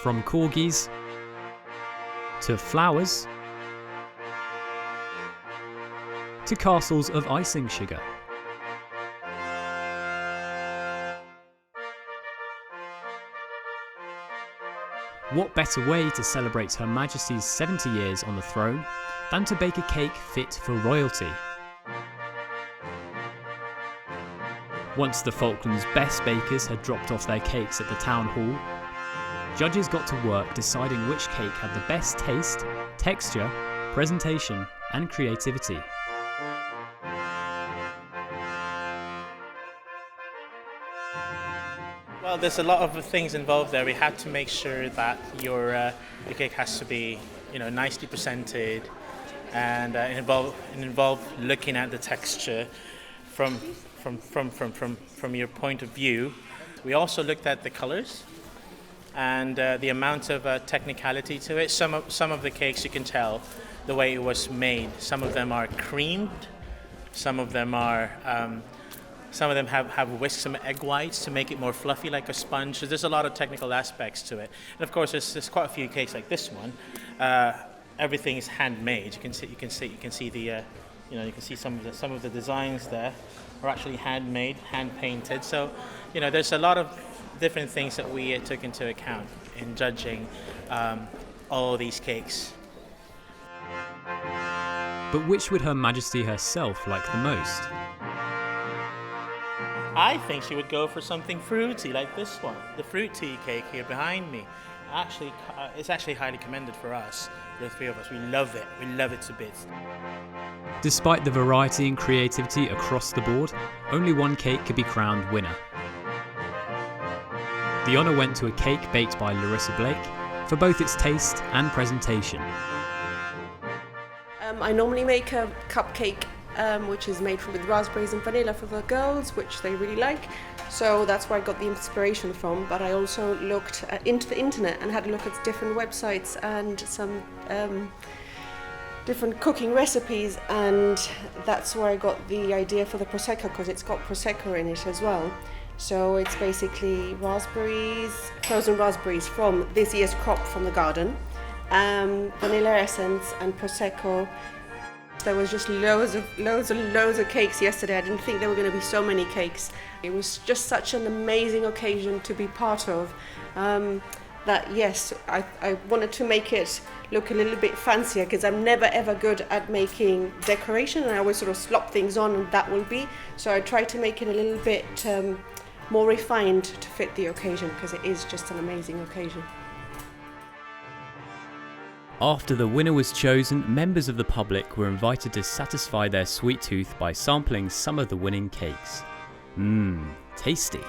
from corgis to flowers to castles of icing sugar. What better way to celebrate Her Majesty's 70 years on the throne than to bake a cake fit for royalty? Once the Falklands' best bakers had dropped off their cakes at the town hall, judges got to work deciding which cake had the best taste, texture, presentation and creativity. Well, there's a lot of things involved there. We had to make sure that your cake has to be, nicely presented, and it involved looking at the texture from your point of view. We also looked at the colors and the amount of technicality to it. Some of the cakes you can tell the way it was made. Some of them are creamed. Some of them have whisked some egg whites to make it more fluffy like a sponge. So there's a lot of technical aspects to it. And of course, there's quite a few cakes like this one. Everything is handmade. You can see some of the designs there are actually handmade, hand painted. So, there's a lot of different things that we took into account in judging all these cakes. But which would Her Majesty herself like the most? I think she would go for something fruity like this one, the fruit tea cake here behind me. It's actually highly commended for us, the three of us. We love it to bits. Despite the variety and creativity across the board, only one cake could be crowned winner. The honour went to a cake baked by Larissa Blake for both its taste and presentation. I normally make a cupcake which is made with raspberries and vanilla for the girls, which they really like. So that's where I got the inspiration from. But I also looked into the internet and had a look at different websites and some different cooking recipes, and that's where I got the idea for the prosecco, because it's got prosecco in it as well. So it's basically raspberries, frozen raspberries from this year's crop from the garden, vanilla essence and prosecco. There was just loads of cakes yesterday. I didn't think there were going to be so many cakes. It was just such an amazing occasion to be part of. That yes, I wanted to make it look a little bit fancier, because I'm never ever good at making decoration, and I always sort of slop things on and that will be. So I tried to make it a little bit more refined to fit the occasion, because it is just an amazing occasion. After the winner was chosen, members of the public were invited to satisfy their sweet tooth by sampling some of the winning cakes. Tasty.